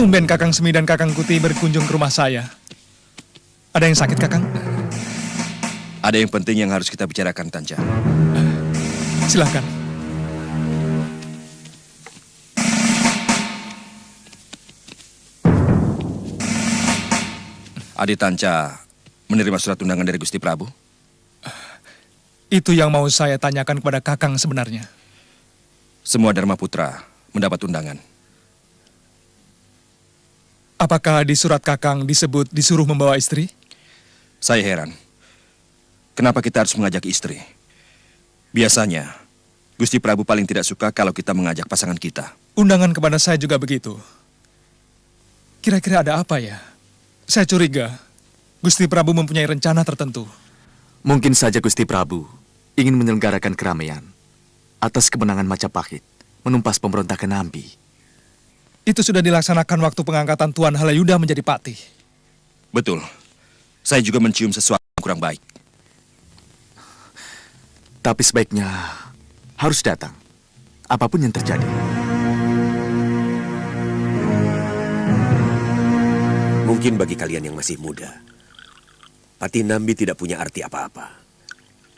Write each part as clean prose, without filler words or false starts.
Tumben Kakang Semi dan Kakang Kuti berkunjung ke rumah saya. Ada yang sakit, Kakang? Ada yang penting yang harus kita bicarakan, Tanja. Silakan. Adi Tanja menerima surat undangan dari Gusti Prabu? Itu yang mau saya tanyakan kepada Kakang sebenarnya. Semua Dharma Putra mendapat undangan. Apakah di surat Kakang disebut disuruh membawa istri? Saya heran. Kenapa kita harus mengajak istri? Biasanya, Gusti Prabu paling tidak suka kalau kita mengajak pasangan kita. Undangan kepada saya juga begitu. Kira-kira ada apa ya? Saya curiga Gusti Prabu mempunyai rencana tertentu. Mungkin saja Gusti Prabu ingin menyelenggarakan keramaian atas kemenangan Majapahit menumpas pemberontakan Nambi. Itu sudah dilaksanakan waktu pengangkatan Tuan Halayuda menjadi patih. Betul. Saya juga mencium sesuatu yang kurang baik. Tapi sebaiknya harus datang, apapun yang terjadi. Mungkin bagi kalian yang masih muda, Patih Nambi tidak punya arti apa-apa.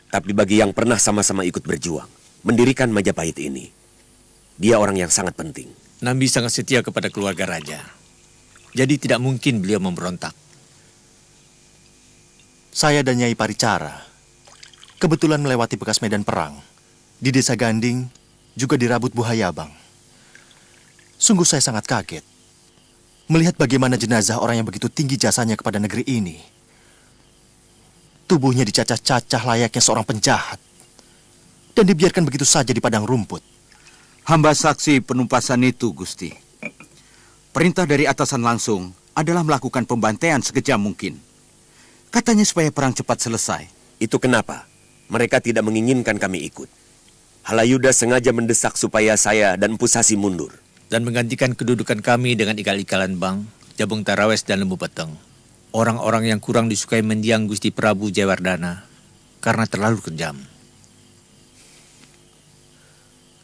Tapi bagi yang pernah sama-sama ikut berjuang, mendirikan Majapahit ini, dia orang yang sangat penting. Nambi sangat setia kepada keluarga raja. Jadi tidak mungkin beliau memberontak. Saya dan Nyai Paricara kebetulan melewati bekas medan perang. Di desa Ganding, juga di Rabut Buhayabang. Sungguh saya sangat kaget melihat bagaimana jenazah orang yang begitu tinggi jasanya kepada negeri ini. Tubuhnya dicacah-cacah layaknya seorang penjahat. Dan dibiarkan begitu saja di padang rumput. Hamba saksi penumpasan itu, Gusti. Perintah dari atasan langsung adalah melakukan pembantaian sekejam mungkin. Katanya supaya perang cepat selesai. Itu kenapa mereka tidak menginginkan kami ikut. Halayuda sengaja mendesak supaya saya dan Empu Sasi mundur. Dan menggantikan kedudukan kami dengan ikal-ikalan Bang, Jabung Tarawes dan Lembu Peteng. Orang-orang yang kurang disukai mendiang Gusti Prabu Jayawardana karena terlalu kejam.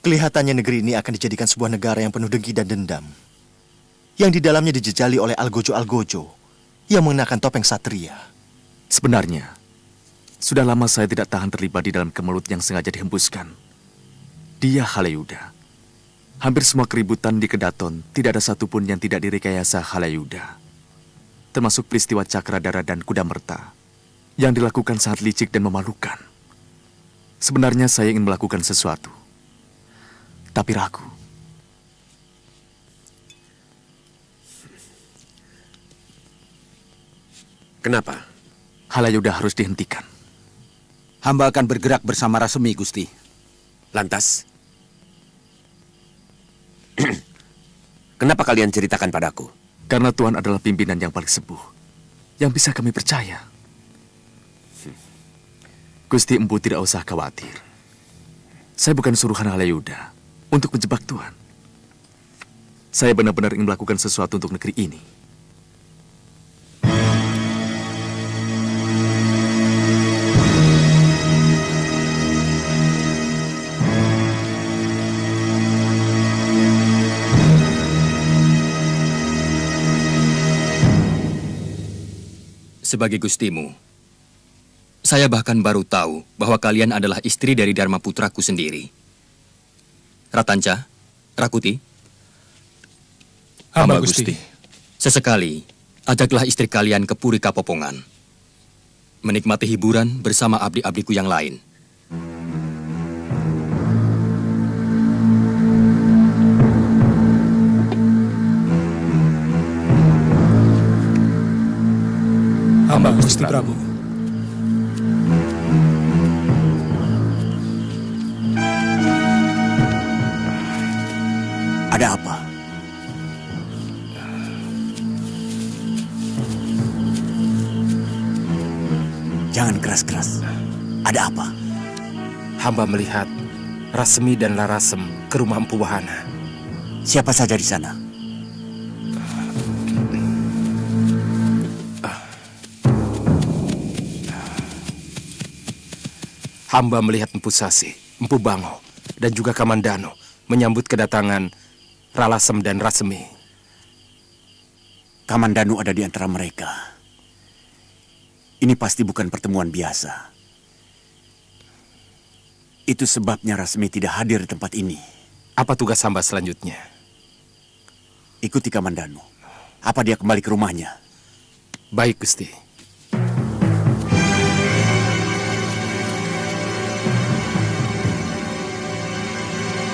Kelihatannya negeri ini akan dijadikan sebuah negara yang penuh dengki dan dendam. Yang di dalamnya dijejali oleh algojo-algojo yang mengenakan topeng satria. Sebenarnya, sudah lama saya tidak tahan terlibat di dalam kemelut yang sengaja dihembuskan. Dia Halayuda. Hampir semua keributan di Kedaton tidak ada satupun yang tidak direkayasa Halayuda. Termasuk peristiwa Cakradara dan Kuda Merta yang dilakukan sangat licik dan memalukan. Sebenarnya saya ingin melakukan sesuatu. Tapi ragu. Kenapa? Halayuda harus dihentikan. Hamba akan bergerak bersama Rasemi, Gusti. Lantas? Kenapa kalian ceritakan padaku? Karena Tuhan adalah pimpinan yang paling sepuh, yang bisa kami percaya. Gusti Empu tidak usah khawatir. Saya bukan suruhan Halayuda untuk menjebak Tuhan. Saya benar-benar ingin melakukan sesuatu untuk negeri ini. Sebagai gustimu, saya bahkan baru tahu bahwa kalian adalah istri dari Dharma Putraku sendiri. Ratanja, Rakuti. Hamba Gusti. Sesekali, ajaklah istri kalian ke Puri Kapopongan. Menikmati hiburan bersama abdi-abdiku yang lain. Hamba Gusti Prabu. Ada apa? Jangan keras-keras. Ada apa? Hamba melihat Rasemi dan Larasem ke rumah Empu Wahana. Siapa saja di sana? Hamba melihat Empu Sasi, Empu Bango, dan juga Kamandano menyambut kedatangan Ralasem dan Rasemi. Kamandanu ada di antara mereka. Ini pasti bukan pertemuan biasa. Itu sebabnya Rasmi tidak hadir di tempat ini. Apa tugas hamba selanjutnya? Ikuti Kamandanu. Apa dia kembali ke rumahnya? Baik, Gusti.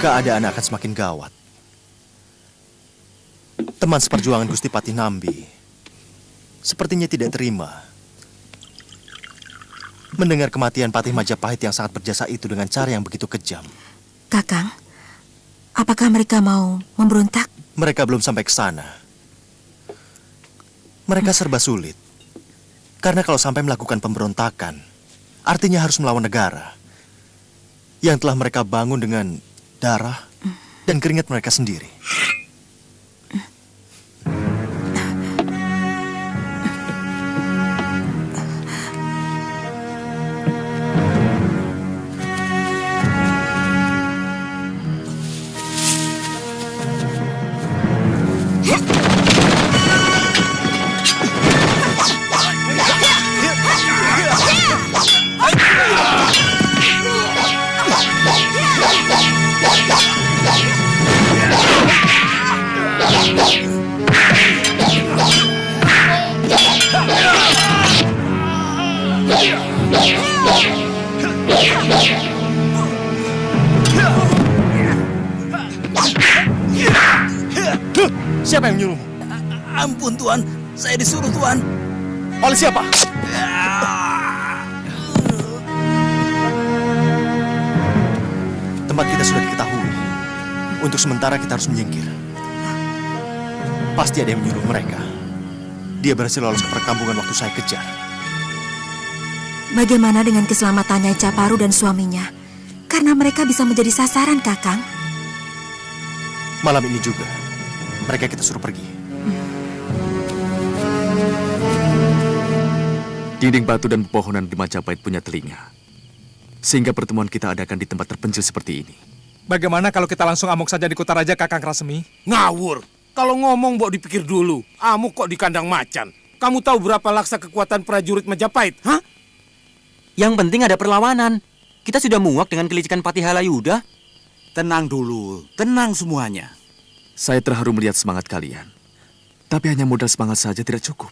Keadaan akan semakin gawat. Teman seperjuangan Gusti Patih Nambi sepertinya tidak terima mendengar kematian Patih Majapahit yang sangat berjasa itu dengan cara yang begitu kejam. Kakang, apakah mereka mau memberontak? Mereka belum sampai ke sana. Mereka serba sulit. Karena kalau sampai melakukan pemberontakan, artinya harus melawan negara yang telah mereka bangun dengan darah dan keringat mereka sendiri. Siapa yang menyuruhmu? Ampun Tuan, saya disuruh Tuan. Oleh siapa? Tempat kita sudah diketahui. Untuk sementara kita harus menyingkir. Pasti ada yang menyuruh mereka. Dia berhasil lolos ke perkampungan waktu saya kejar. Bagaimana dengan keselamatan Nyai Caparu dan suaminya? Karena mereka bisa menjadi sasaran, Kakang. Malam ini juga, mereka kita suruh pergi. Dinding batu dan pepohonan di Majapahit punya telinga. Sehingga pertemuan kita adakan di tempat terpencil seperti ini. Bagaimana kalau kita langsung amuk saja di Kutaraja, Kakang Rasmi? Ngawur. Kalau ngomong mbok dipikir dulu. Amuk kok di kandang macan. Kamu tahu berapa laksa kekuatan prajurit Majapahit? Hah? Yang penting ada perlawanan. Kita sudah muak dengan kelicikan Patih Halayuda. Tenang dulu, tenang semuanya. Saya terharu melihat semangat kalian. Tapi hanya modal semangat saja tidak cukup.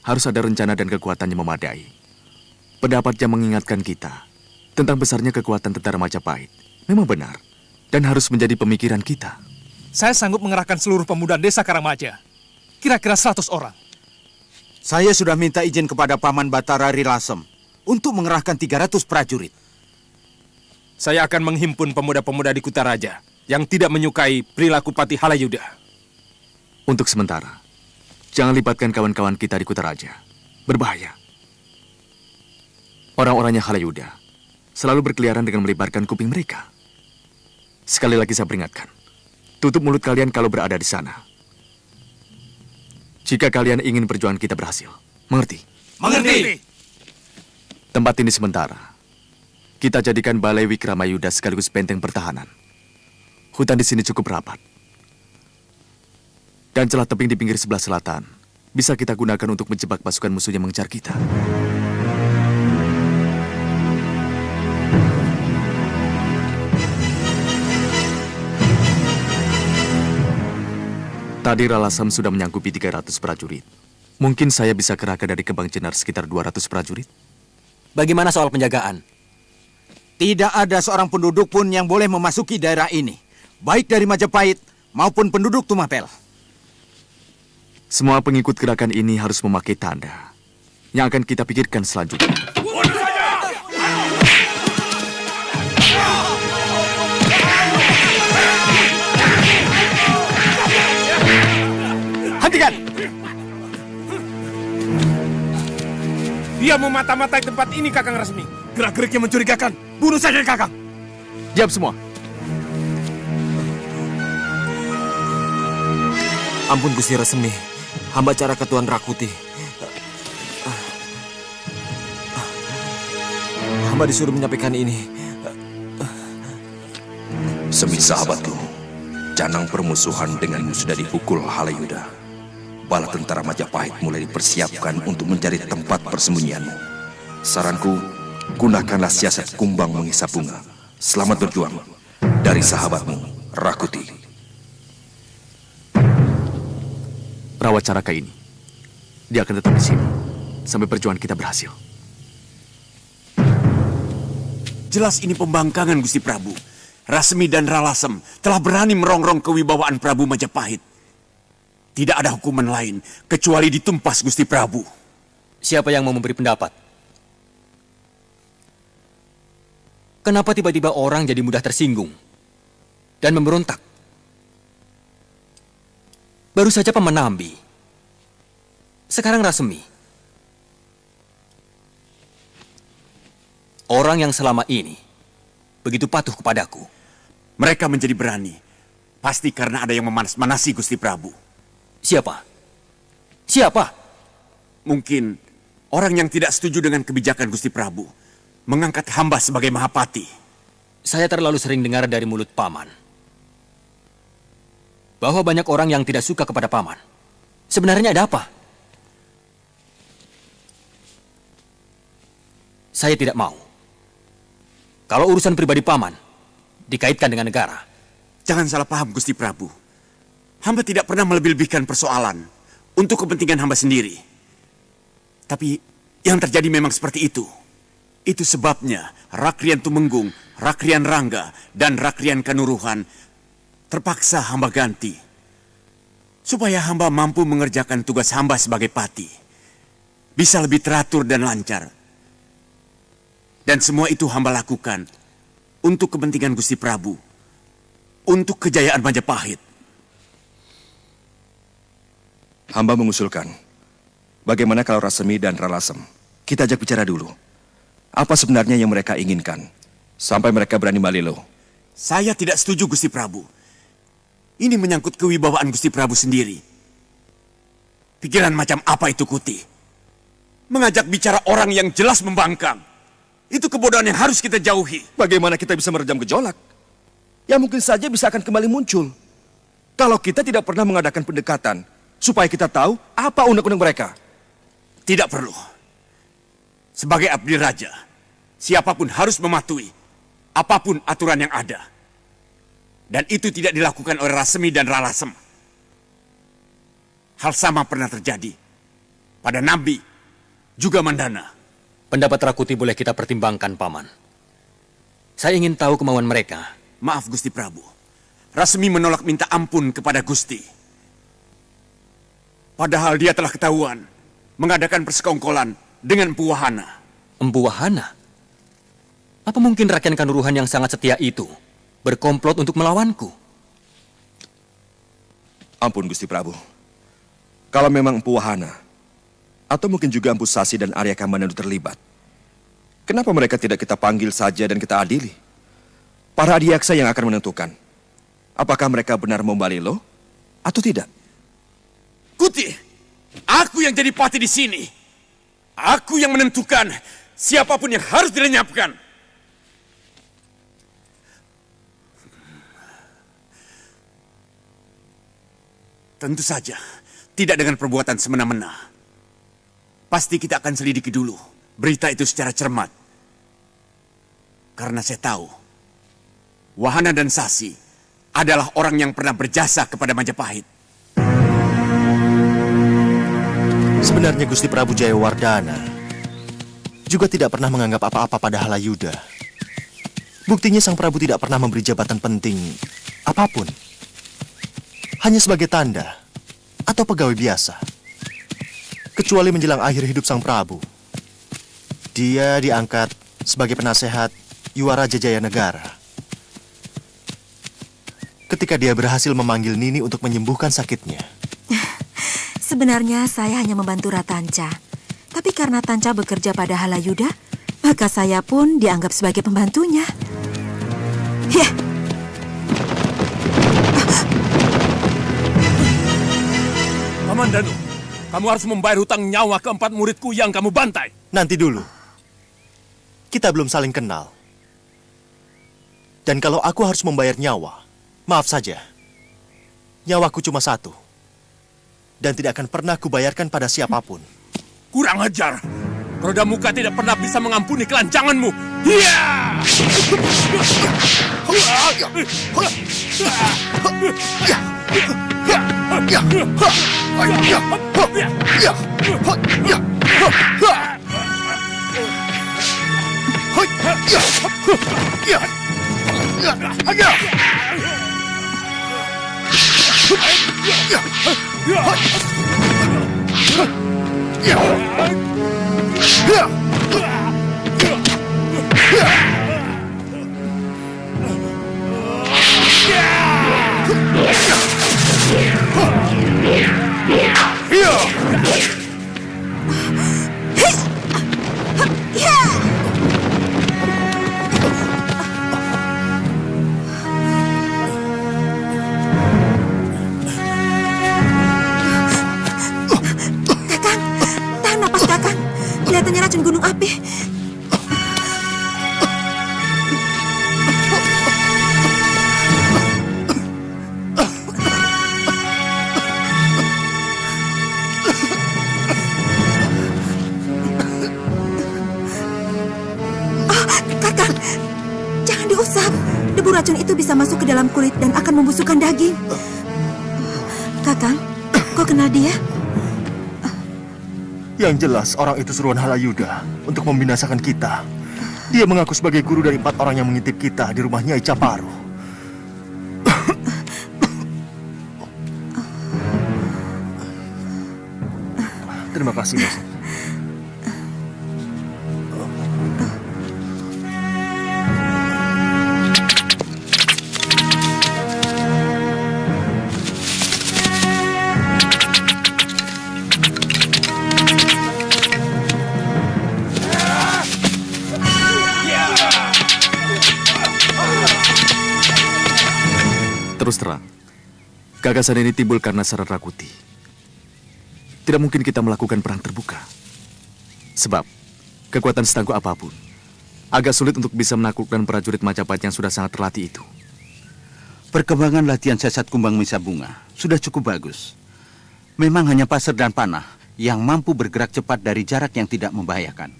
Harus ada rencana dan kekuatan yang memadai. Pendapat yang mengingatkan kita tentang besarnya kekuatan tentara Majapahit memang benar dan harus menjadi pemikiran kita. Saya sanggup mengerahkan seluruh pemuda desa Karangmaja. Kira-kira 100 orang. Saya sudah minta izin kepada Paman Batara Rilasem untuk mengerahkan 300 prajurit. Saya akan menghimpun pemuda-pemuda di Kutaraja yang tidak menyukai perilaku Patih Halayuda. Untuk sementara, jangan libatkan kawan-kawan kita di Kutaraja. Berbahaya. Orang-orangnya Halayuda selalu berkeliaran dengan melebarkan kuping mereka. Sekali lagi saya peringatkan, tutup mulut kalian kalau berada di sana. Jika kalian ingin perjuangan kita berhasil. Mengerti? Mengerti! Tempat ini sementara. Kita jadikan Balai Wikramayuda sekaligus benteng pertahanan. Hutan di sini cukup rapat. Dan celah tebing di pinggir sebelah selatan bisa kita gunakan untuk menjebak pasukan musuh yang mengejar kita. Tadi Ralasam sudah menyangkupi 300 prajurit. Mungkin saya bisa kerahkan dari Kembang Jenar sekitar 200 prajurit. Bagaimana soal penjagaan? Tidak ada seorang penduduk pun yang boleh memasuki daerah ini. Baik dari Majapahit maupun penduduk Tumapel. Semua pengikut gerakan ini harus memakai tanda yang akan kita pikirkan selanjutnya. Hentikan! Dia memata-matai tempat ini, Kakang Rasmi. Gerak-geriknya mencurigakan. Bunuh saja, Kakang. Diam semua. Ampun Gusti Rasmi, hamba cara Ketuan Rakuti. Hamba disuruh menyampaikan ini. Semi sahabatku, canang permusuhan denganmu sudah dipukul Halayuda. bala tentara Majapahit mulai dipersiapkan untuk mencari tempat persembunyianmu. Saranku, gunakanlah siasat kumbang menghisap bunga. Selamat berjuang. Dari sahabatmu, Rakuti. Rawat Caraka ini, dia akan tetap di sini sampai perjuangan kita berhasil. Jelas ini pembangkangan, Gusti Prabu. Rasmi dan Ralasem telah berani merongrong kewibawaan Prabu Majapahit. Tidak ada hukuman lain kecuali ditumpas, Gusti Prabu. Siapa yang mau memberi pendapat? Kenapa tiba-tiba orang jadi mudah tersinggung dan memberontak? Baru saja Paman Nambi. Sekarang Rasmi. Orang yang selama ini begitu patuh kepadaku. Mereka menjadi berani. Pasti karena ada yang memanas-manasi, Gusti Prabu. Siapa? Siapa? Mungkin orang yang tidak setuju dengan kebijakan Gusti Prabu mengangkat hamba sebagai Mahapati. Saya terlalu sering dengar dari mulut Paman bahwa banyak orang yang tidak suka kepada Paman. Sebenarnya ada apa? Saya tidak mau kalau urusan pribadi Paman dikaitkan dengan negara. Jangan salah paham, Gusti Prabu. Hamba tidak pernah melebih-lebihkan persoalan untuk kepentingan hamba sendiri. Tapi yang terjadi memang seperti itu. Itu sebabnya Rakrian Tumenggung, Rakrian Rangga, dan Rakrian Kanuruhan terpaksa hamba ganti. Supaya hamba mampu mengerjakan tugas hamba sebagai pati. Bisa lebih teratur dan lancar. Dan semua itu hamba lakukan untuk kepentingan Gusti Prabu. Untuk kejayaan Majapahit. Hamba mengusulkan, bagaimana kalau Rasmi dan Ralasem kita ajak bicara dulu. Apa sebenarnya yang mereka inginkan sampai mereka berani malilo? Saya tidak setuju, Gusti Prabu. Ini menyangkut kewibawaan Gusti Prabu sendiri. Pikiran macam apa itu, Kuti? Mengajak bicara orang yang jelas membangkang. Itu kebodohan yang harus kita jauhi. Bagaimana kita bisa meredam gejolak? Ya mungkin saja bisa akan kembali muncul. Kalau kita tidak pernah mengadakan pendekatan, supaya kita tahu apa unek-unek mereka. Tidak perlu. Sebagai abdi raja, siapapun harus mematuhi apapun aturan yang ada. Dan itu tidak dilakukan oleh Rasmi dan Ralasem. Hal sama pernah terjadi pada Nambi, juga Mandana. Pendapat Rakuti boleh kita pertimbangkan, Paman. Saya ingin tahu kemauan mereka. Maaf, Gusti Prabu. Rasmi menolak minta ampun kepada Gusti. Padahal dia telah ketahuan mengadakan persekongkolan dengan Empu Wahana. Empu Wahana? Apa mungkin Rakyat Kanuruhan yang sangat setia itu berkomplot untuk melawanku? Ampun, Gusti Prabu. Kalau memang Empu Wahana, atau mungkin juga Empu Sasi dan Arya Kamandanu terlibat, kenapa mereka tidak kita panggil saja dan kita adili? Para adiaksa yang akan menentukan apakah mereka benar mau balilo atau tidak. Kuti, aku yang jadi pati di sini. Aku yang menentukan siapapun yang harus dilenyapkan. Tentu saja, tidak dengan perbuatan semena-mena. Pasti kita akan selidiki dulu berita itu secara cermat. Karena saya tahu, Wahana dan Sasi adalah orang yang pernah berjasa kepada Majapahit. Sebenarnya Gusti Prabu Jayawardana juga tidak pernah menganggap apa-apa pada Halayuda. Buktinya Sang Prabu tidak pernah memberi jabatan penting apapun. Hanya sebagai tanda atau pegawai biasa. Kecuali menjelang akhir hidup Sang Prabu. Dia diangkat sebagai penasehat Yuwaraja Jayanegara. Ketika dia berhasil memanggil Nini untuk menyembuhkan sakitnya. Sebenarnya saya hanya membantu Ratanca. Tapi karena Tanca bekerja pada Halayuda, maka saya pun dianggap sebagai pembantunya. Ya. Paman Danu, kamu harus membayar hutang nyawa keempat muridku yang kamu bantai. Nanti dulu. Kita belum saling kenal. Dan kalau aku harus membayar nyawa, maaf saja. Nyawaku cuma satu. dan tidak akan pernah kubayarkan pada siapapun. Kurang ajar. Roda muka tidak pernah bisa mengampuni kelancanganmu. Hiya! Tahan napas Kakang. Kelihatannya racun gunung api. Kakang, jangan diusap. Debu racun itu bisa masuk ke dalam kulit dan akan membusukkan daging. Kakang, kau kenal dia? Yang jelas orang itu seruan Halayuda untuk membinasakan kita. Dia mengaku sebagai guru dari 4 orang yang mengintip kita di rumah Nyai Caparu. Terima kasih, Mas. Terus terang, gagasan ini timbul karena Sara Rakuti. Tidak mungkin kita melakukan perang terbuka. Sebab, kekuatan setangguh apapun, agak sulit untuk bisa menaklukkan prajurit Majapahit yang sudah sangat terlatih itu. Perkembangan latihan siasat kumbang misa bunga sudah cukup bagus. Memang hanya pasir dan panah yang mampu bergerak cepat dari jarak yang tidak membahayakan.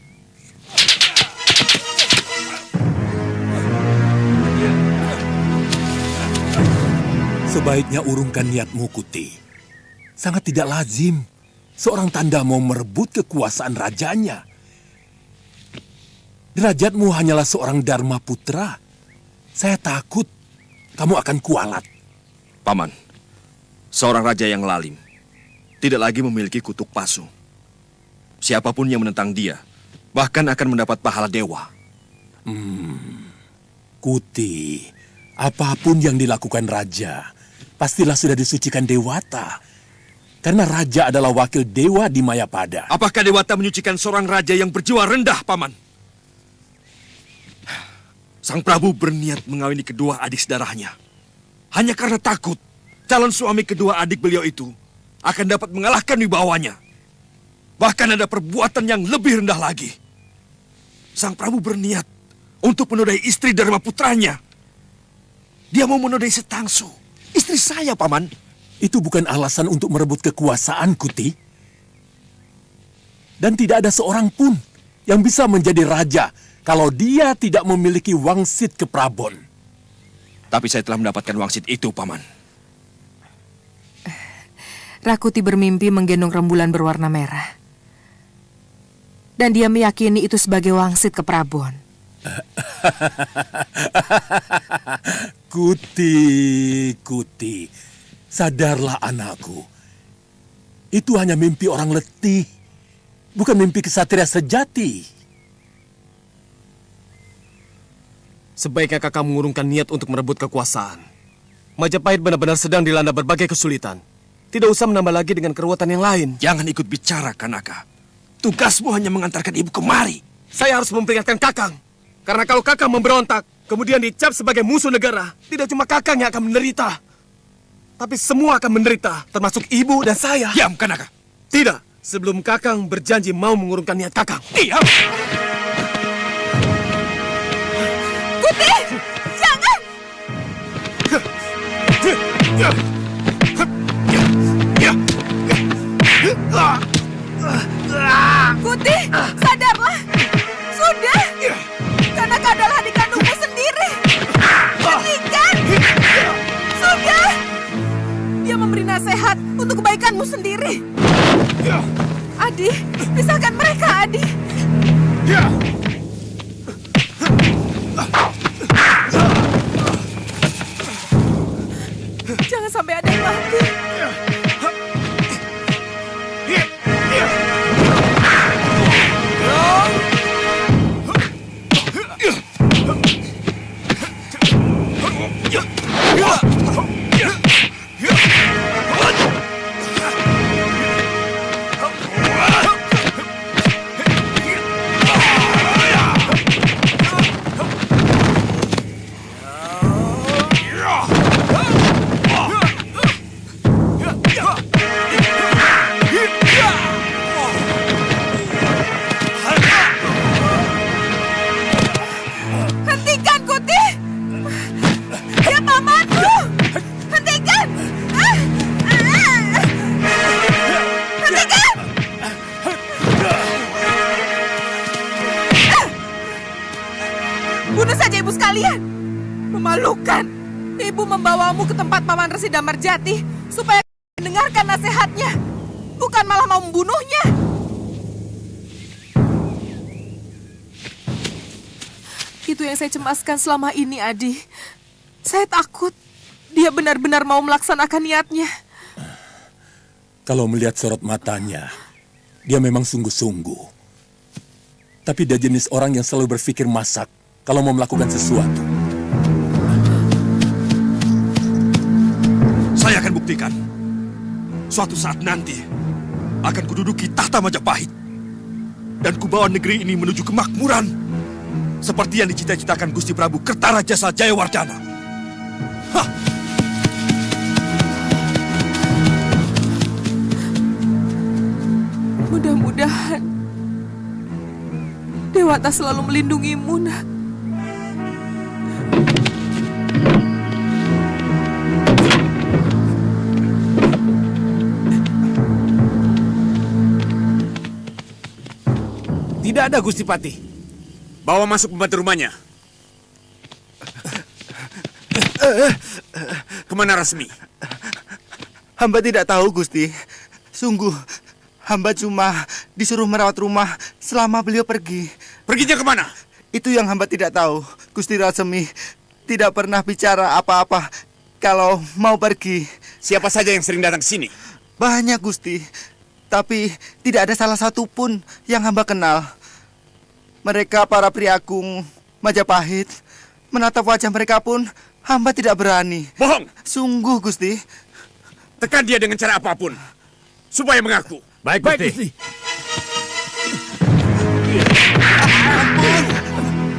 Sebaiknya urungkan niatmu, Kuti. Sangat tidak lazim seorang tanda mau merebut kekuasaan rajanya. Derajatmu hanyalah seorang Dharma Putra. Saya takut kamu akan kualat. Paman, seorang raja yang lalim tidak lagi memiliki kutuk pasu. Siapapun yang menentang dia bahkan akan mendapat pahala dewa. Kuti, apapun yang dilakukan raja pastilah sudah disucikan Dewata. Karena raja adalah wakil dewa di Mayapada. Apakah Dewata menyucikan seorang raja yang berjiwa rendah, Paman? Sang Prabu berniat mengawini kedua adik sedarahnya. Hanya karena takut calon suami kedua adik beliau itu akan dapat mengalahkan wibawanya. Bahkan ada perbuatan yang lebih rendah lagi. Sang Prabu berniat untuk menodai istri Dharma putranya. Dia mau menodai Setangsu, istri saya, Paman. Itu bukan alasan untuk merebut kekuasaan, Kuti. Dan tidak ada seorang pun yang bisa menjadi raja kalau dia tidak memiliki wangsit keprabon. Tapi saya telah mendapatkan wangsit itu, Paman. Rakuti bermimpi menggendong rembulan berwarna merah. Dan dia meyakini itu sebagai wangsit keprabon. Kuti. Sadarlah anakku. Itu hanya mimpi orang letih. Bukan mimpi kesatria sejati. Sebaiknya kakak mengurungkan niat untuk merebut kekuasaan. Majapahit benar-benar sedang dilanda berbagai kesulitan. Tidak usah menambah lagi dengan keruwetan yang lain. Jangan ikut bicara, Kanaka. Tugasmu hanya mengantarkan ibu kemari. Saya harus memperingatkan kakang. Karena kalau kakang memberontak, kemudian dicap sebagai musuh negara, tidak cuma kakang yang akan menderita. Tapi semua akan menderita, termasuk ibu dan saya. Diam, Kanaka. Tidak, sebelum kakang berjanji mau mengurungkan niat kakang. Diam! Kuti! Jangan! Ya! Kuti, sadarlah. Sudah. Karena kau adalah adik kandungmu sendiri. Hentikan. Sudah. Dia memberi nasihat untuk kebaikanmu sendiri. Adi, pisahkan mereka, Adi. Jangan sampai ada yang mati. Hentikan, Kuti! Dia pamanmu! Hentikan! Hentikan! Bunuh saja ibu sekalian! Memalukan! Ibu membawamu ke tempat Paman Resi Damarjati supaya mendengarkan nasihatnya, bukan malah mau membunuhnya. Itu yang saya cemaskan selama ini, Adi. Saya takut dia benar-benar mau melaksanakan niatnya. Kalau melihat sorot matanya, dia memang sungguh-sungguh. Tapi dia jenis orang yang selalu berpikir masak kalau mau melakukan sesuatu. Saya akan buktikan. Suatu saat nanti akan kududuki tahta Majapahit. Dan kubawa negeri ini menuju kemakmuran. Seperti yang dicita-citakan Gusti Prabu Kertarajasa Jayawardana. Hah! Mudah-mudahan Dewata selalu melindungimu, Nak. Tidak ada, Gusti Patih. Bawa masuk pembantu rumahnya. Kemana Rasmi? Hamba tidak tahu, Gusti. Sungguh, hamba cuma disuruh merawat rumah selama beliau pergi. Perginya kemana? Itu yang hamba tidak tahu. Gusti Rasmi tidak pernah bicara apa-apa kalau mau pergi. Siapa saja yang sering datang ke sini? Banyak, Gusti. Tapi tidak ada salah satu pun yang hamba kenal. Mereka para priagung Majapahit. Menatap wajah mereka pun hamba tidak berani. Bohong! Sungguh, Gusti. Tekan dia dengan cara apapun supaya mengaku. Baik, Gusti.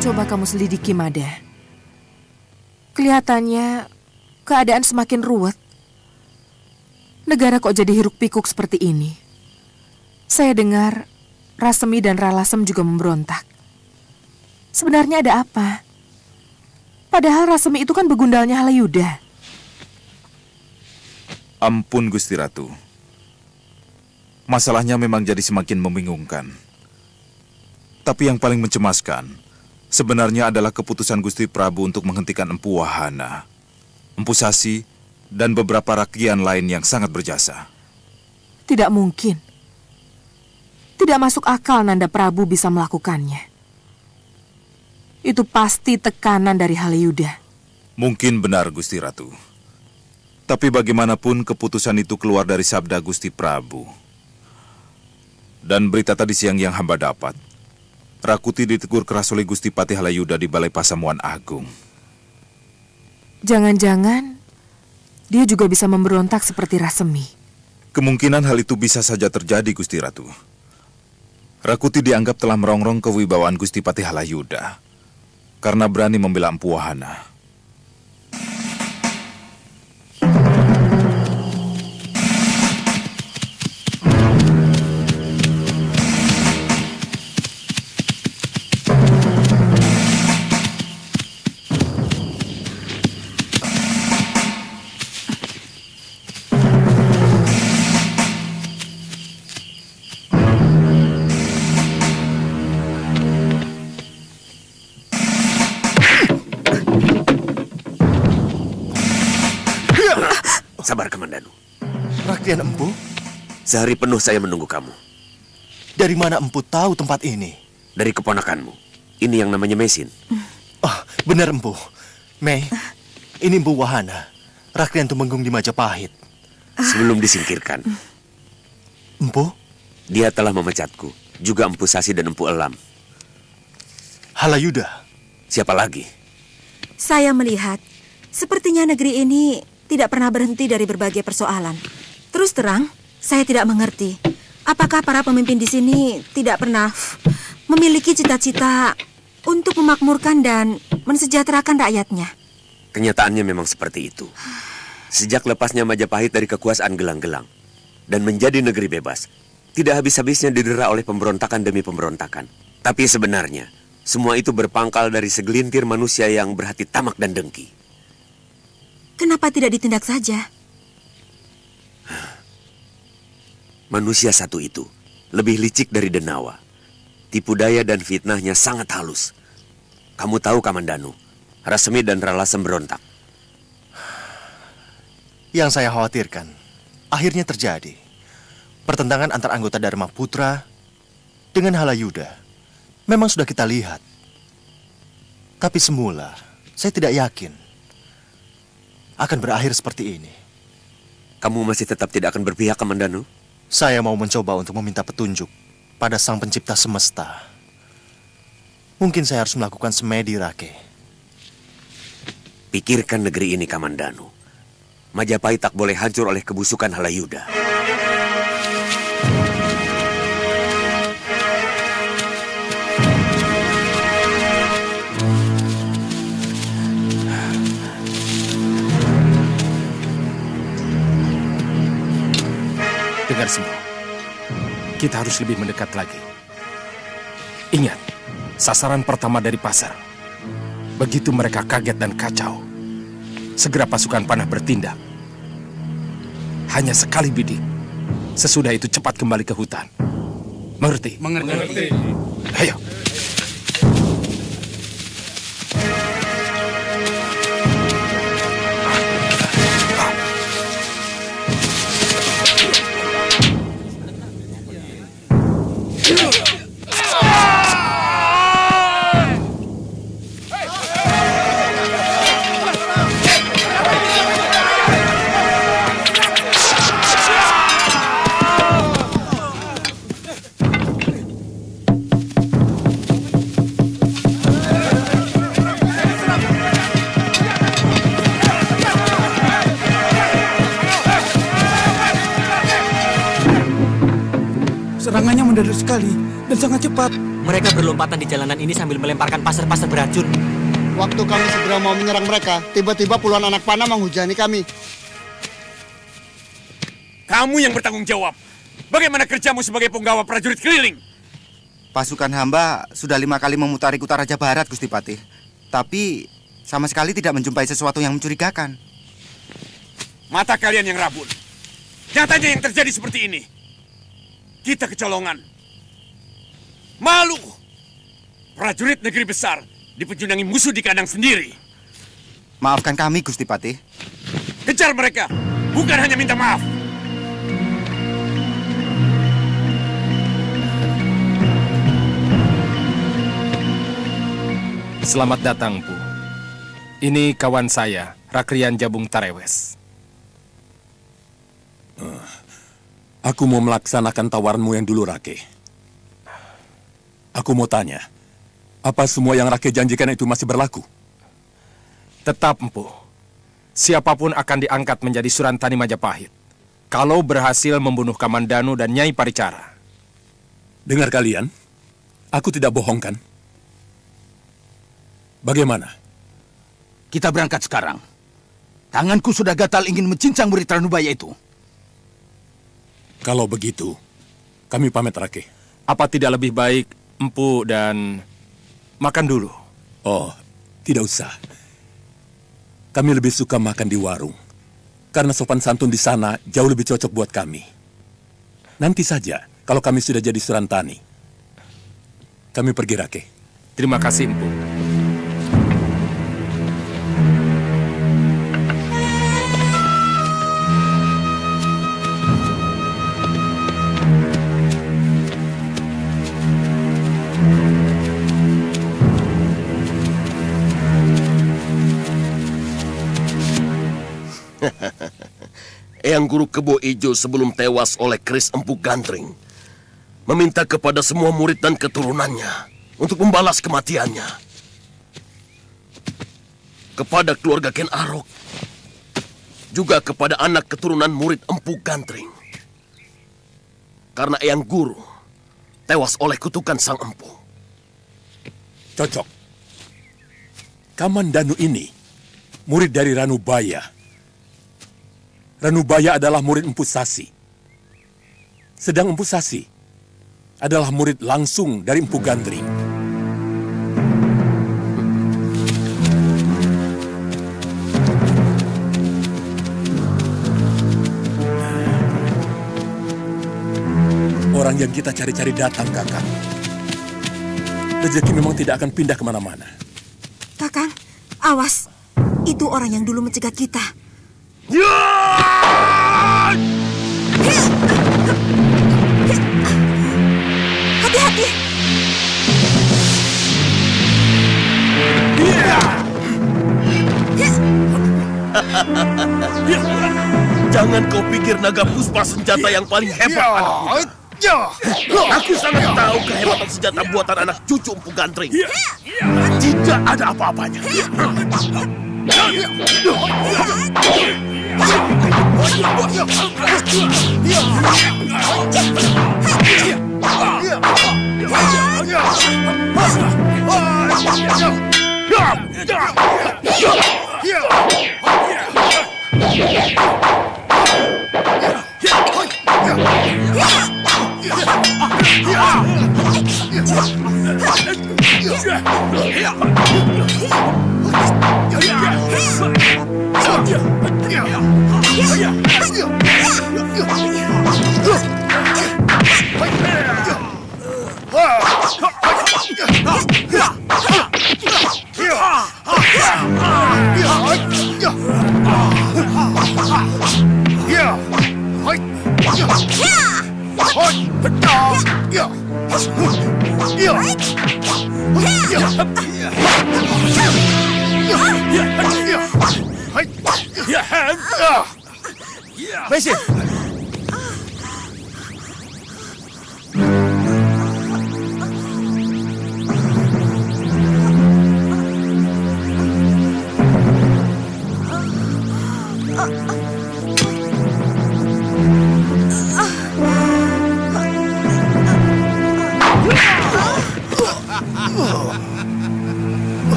Coba kamu selidiki, Mada. Kelihatannya keadaan semakin ruwet. Negara kok jadi hiruk-pikuk seperti ini. Saya dengar Rasemi dan Ralasem juga memberontak. Sebenarnya ada apa? Padahal Rasemi itu kan begundalnya Halayuda. Ampun, Gusti Ratu. Masalahnya memang jadi semakin membingungkan. Tapi yang paling mencemaskan sebenarnya adalah keputusan Gusti Prabu untuk menghentikan Empu Wahana, Empu Sasi, dan beberapa rakyat lain yang sangat berjasa. Tidak mungkin. Tidak masuk akal Nanda Prabu bisa melakukannya. Itu pasti tekanan dari Halayuda. Mungkin benar, Gusti Ratu. Tapi bagaimanapun keputusan itu keluar dari sabda Gusti Prabu. Dan berita tadi siang yang hamba dapat, Rakuti ditegur keras oleh Gusti Patih Halayuda di Balai Pasamuan Agung. Jangan-jangan dia juga bisa memberontak seperti Rasemi. Kemungkinan hal itu bisa saja terjadi, Gusti Ratu. Rakuti dianggap telah merongrong kewibawaan Gusti Patih Halayuda karena berani membela Empu Wahana. Rakrian Empu? Sehari penuh saya menunggu kamu. Dari mana Empu tahu tempat ini? Dari keponakanmu. Ini yang namanya Mesin. Oh, benar Empu. Mei, ini Empu Wahana, Rakrian Tumenggung di Majapahit. Sebelum disingkirkan. Empu? Dia telah memecatku. Juga Empu Sasi dan Empu Elam. Halayuda? Siapa lagi? Saya melihat, sepertinya negeri ini tidak pernah berhenti dari berbagai persoalan. Terus terang, saya tidak mengerti. Apakah para pemimpin di sini tidak pernah memiliki cita-cita untuk memakmurkan dan mensejahterakan rakyatnya? Kenyataannya memang seperti itu. Sejak lepasnya Majapahit dari kekuasaan gelang-gelang dan menjadi negeri bebas, tidak habis-habisnya didera oleh pemberontakan demi pemberontakan. Tapi sebenarnya, semua itu berpangkal dari segelintir manusia yang berhati tamak dan dengki. Kenapa tidak ditindak saja? Manusia satu itu lebih licik dari Denawa. Tipu daya dan fitnahnya sangat halus. Kamu tahu Kamandanu, Rasemi dan Ralasem berontak. Yang saya khawatirkan, akhirnya terjadi. Pertentangan antar anggota Dharma Putra dengan Halayuda memang sudah kita lihat. Tapi semula, saya tidak yakin akan berakhir seperti ini. Kamu masih tetap tidak akan berpihak, Kamandanu? Saya mau mencoba untuk meminta petunjuk pada Sang Pencipta Semesta. Mungkin saya harus melakukan semedi, Rake. Pikirkan negeri ini, Kamandanu. Majapahit tak boleh hancur oleh kebusukan Halayuda. Dengar semua, kita harus lebih mendekat lagi. Ingat, sasaran pertama dari pasar. Begitu mereka kaget dan kacau, segera pasukan panah bertindak. Hanya sekali bidik, sesudah itu cepat kembali ke hutan. Mengerti? Mengerti. Ayo. Serangannya mendadak sekali dan sangat cepat. Mereka berlompatan di jalanan ini sambil melemparkan pasir-pasir beracun. Waktu kami segera mau menyerang mereka, tiba-tiba puluhan anak panah menghujani kami. Kamu yang bertanggung jawab. Bagaimana kerjamu sebagai penggawa prajurit keliling? Pasukan hamba sudah 5 kali memutari kota Raja Barat, Gusti Patih. Tapi sama sekali tidak menjumpai sesuatu yang mencurigakan. Mata kalian yang rabun. Nyatanya yang terjadi seperti ini. Kita kecolongan. Malu. Prajurit negeri besar dipecundangi musuh di kandang sendiri. Maafkan kami, Gusti Patih. Kejar mereka. Bukan hanya minta maaf. Selamat datang, Bu. Ini kawan saya, Rakrian Jabung Tarewes. Aku mau melaksanakan tawaranmu yang dulu, Rake. Aku mau tanya, apa semua yang Rake janjikan itu masih berlaku? Tetap, Empu. Siapapun akan diangkat menjadi Surantani Majapahit kalau berhasil membunuh Kamandanu dan Nyai Paricara. Dengar kalian, aku tidak bohong kan? Bagaimana? Kita berangkat sekarang. Tanganku sudah gatal ingin mencincang murid Ranubaya itu. Kalau begitu, kami pamit, Rake. Apa tidak lebih baik Empu dan makan dulu? Oh, tidak usah. Kami lebih suka makan di warung. Karena sopan santun di sana jauh lebih cocok buat kami. Nanti saja, kalau kami sudah jadi Surantani. Kami pergi, Rake. Terima kasih, Empu. Eyang Guru Kebo Ijo sebelum tewas oleh keris Empu Gantring meminta kepada semua murid dan keturunannya untuk membalas kematiannya. Kepada keluarga Ken Arok, juga kepada anak keturunan murid Empu Gantring. Karena Eyang Guru tewas oleh kutukan Sang Empu. Cocok. Kamandanu ini murid dari Ranubaya. Ranubaya adalah murid Empu Sasi. Sedang Empu Sasi adalah murid langsung dari Empu Gantring. Orang yang kita cari-cari datang, Kakang. Rezeki memang tidak akan pindah kemana-mana. Kakang, awas. Itu orang yang dulu mencegat kita. Hati-hati. Jangan kau pikir naga puspa senjata yang paling hebat, anak muda. Aku sangat tahu kehebatan senjata buatan anak cucu Empu Gantring. Tidak ada apa-apanya. Messi.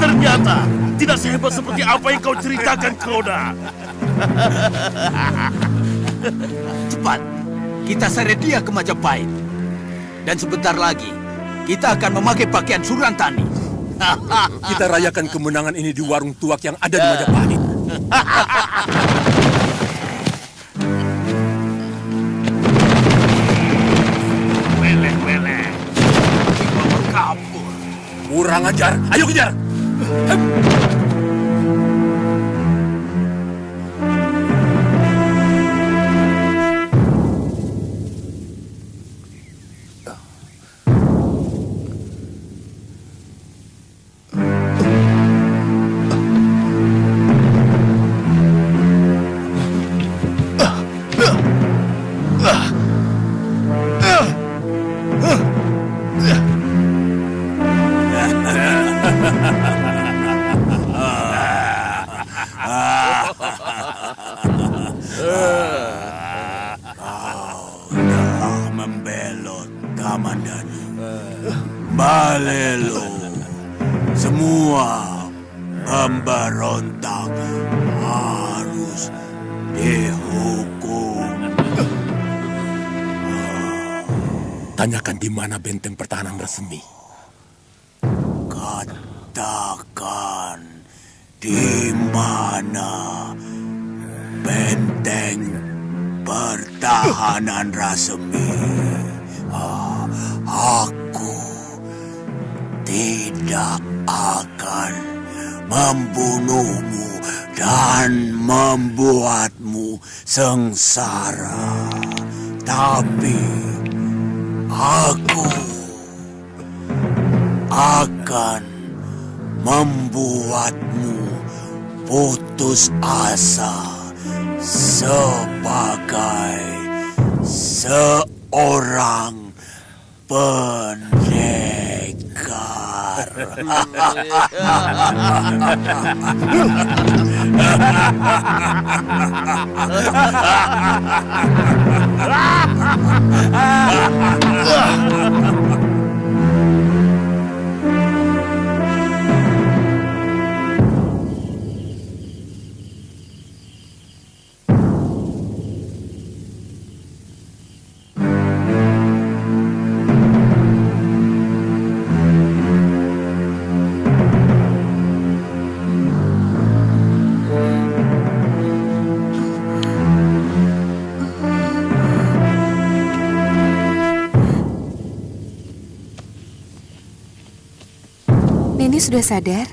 Ternyata tidak sehebat seperti apa yang kau ceritakan, Kroda. Cepat, kita seret dia ke Majapahit. Dan sebentar lagi, kita akan memakai pakaian Surantani. Kita rayakan kemenangan ini di warung tuak yang ada di Majapahit. Weleh-weleh. Kabur. Kurang ajar. Ayo kejar. Balelo, semua pemberontak harus dihukum. Tanyakan di mana benteng pertahanan resmi. Katakan di mana benteng pertahanan resmi. Aku tidak akan membunuhmu dan membuatmu sengsara. Tapi aku akan membuatmu putus asa sebagai seorang pendekar. Nini sudah sadar?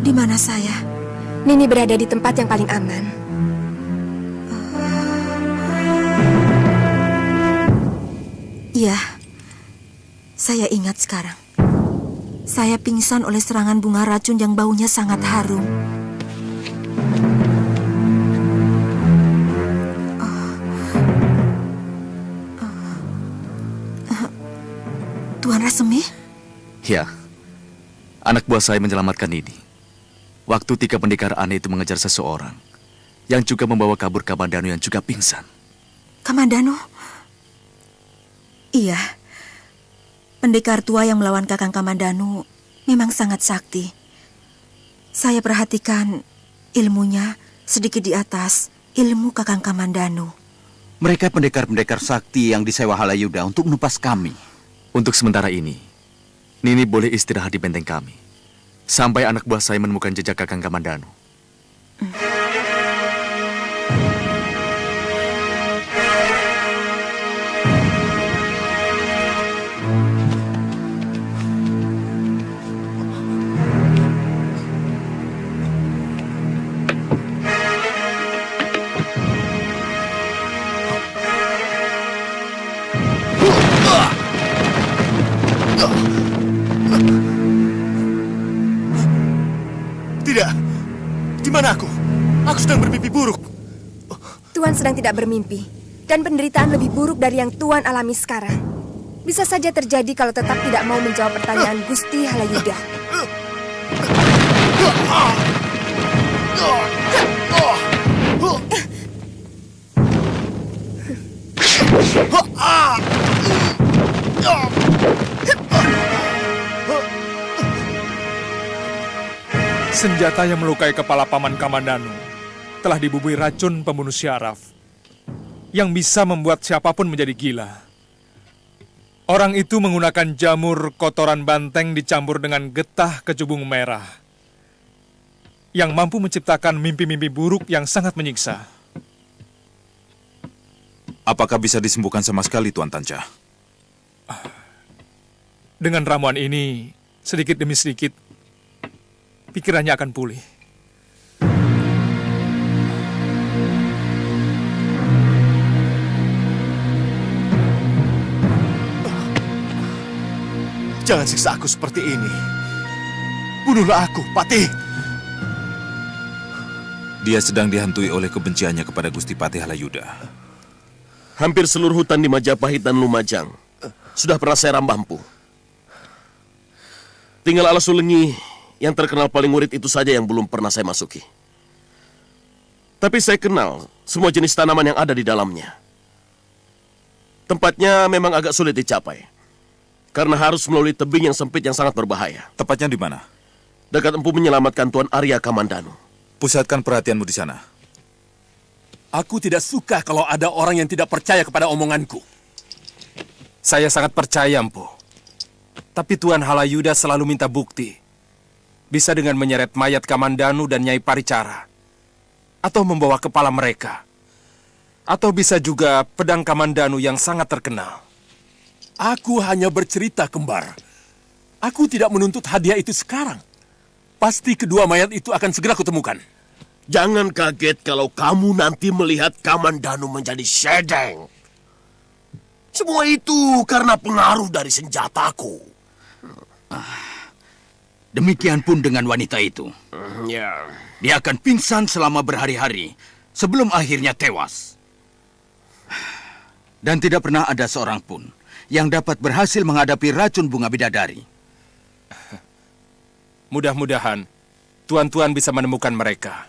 Di mana saya? Nini berada di tempat yang paling aman. Iya, saya ingat sekarang. Saya pingsan oleh serangan bunga racun yang baunya sangat harum. Tuan Rasemi? Ya, anak buah saya menyelamatkan Nini. Waktu 3 pendekar aneh itu mengejar seseorang yang juga membawa kabur Kamandanu yang juga pingsan. Kamandanu? Iya, pendekar tua yang melawan Kakang Kamandanu memang sangat sakti. Saya perhatikan ilmunya sedikit di atas ilmu Kakang Kamandanu. Mereka pendekar-pendekar sakti yang disewa Halayuda untuk menumpas kami. Untuk sementara ini, Nini boleh istirahat di benteng kami sampai anak buah saya menemukan jejak Kakang Kamandanu. Tidak. Di mana aku? Aku sedang bermimpi buruk. Tuan sedang tidak bermimpi. Dan penderitaan lebih buruk dari yang Tuan alami sekarang. Bisa saja terjadi kalau tetap tidak mau menjawab pertanyaan Gusti Halayuda. Senjata yang melukai kepala Paman Kamandanu telah dibubui racun pembunuh syaraf yang bisa membuat siapapun menjadi gila. Orang itu menggunakan jamur kotoran banteng dicampur dengan getah kecubung merah yang mampu menciptakan mimpi-mimpi buruk yang sangat menyiksa. Apakah bisa disembuhkan sama sekali, Tuan Tanca? Dengan ramuan ini, sedikit demi sedikit, pikirannya akan pulih. Jangan siksa aku seperti ini. Bunuhlah aku, Patih. Dia sedang dihantui oleh kebenciannya kepada Gusti Patih Halayuda. Hampir seluruh hutan di Majapahit dan Lumajang sudah pernah saya rambampu. Tinggal Alasulungi yang terkenal paling murid itu saja yang belum pernah saya masuki. Tapi saya kenal semua jenis tanaman yang ada di dalamnya. Tempatnya memang agak sulit dicapai, karena harus melalui tebing yang sempit yang sangat berbahaya. Tepatnya di mana? Dekat empu menyelamatkan Tuan Arya Kamandanu. Pusatkan perhatianmu di sana. Aku tidak suka kalau ada orang yang tidak percaya kepada omonganku. Saya sangat percaya, Empu. Tapi Tuan Halayuda selalu minta bukti. Bisa dengan menyeret mayat Kamandanu dan Nyai Paricara. Atau membawa kepala mereka. Atau bisa juga pedang Kamandanu yang sangat terkenal. Aku hanya bercerita, kembar. Aku tidak menuntut hadiah itu sekarang. Pasti kedua mayat itu akan segera kutemukan. Jangan kaget kalau kamu nanti melihat Kamandanu menjadi sedeng. Semua itu karena pengaruh dari senjataku. Demikian pun dengan wanita itu. Ya. Dia akan pingsan selama berhari-hari sebelum akhirnya tewas. Dan tidak pernah ada seorang pun yang dapat berhasil menghadapi racun bunga bidadari. Mudah-mudahan tuan-tuan bisa menemukan mereka.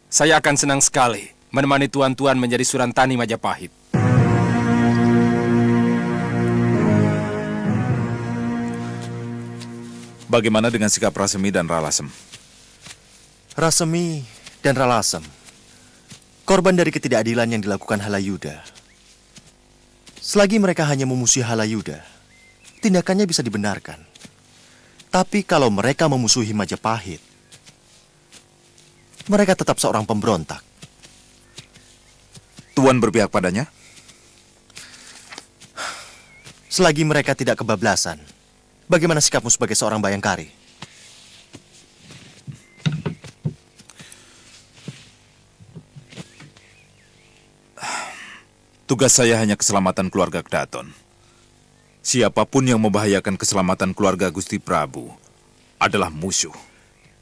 Saya akan senang sekali menemani tuan-tuan menjadi Surantani Majapahit. Bagaimana dengan sikap Rasemi dan Ralasem? Rasemi dan Ralasem, korban dari ketidakadilan yang dilakukan Halayuda. Selagi mereka hanya memusuhi Halayuda, tindakannya bisa dibenarkan. Tapi kalau mereka memusuhi Majapahit, mereka tetap seorang pemberontak. Tuan berpihak padanya? Selagi mereka tidak kebablasan, bagaimana sikapmu sebagai seorang Bayangkari? Tugas saya hanya keselamatan keluarga Kedaton. Siapapun yang membahayakan keselamatan keluarga Gusti Prabu adalah musuh.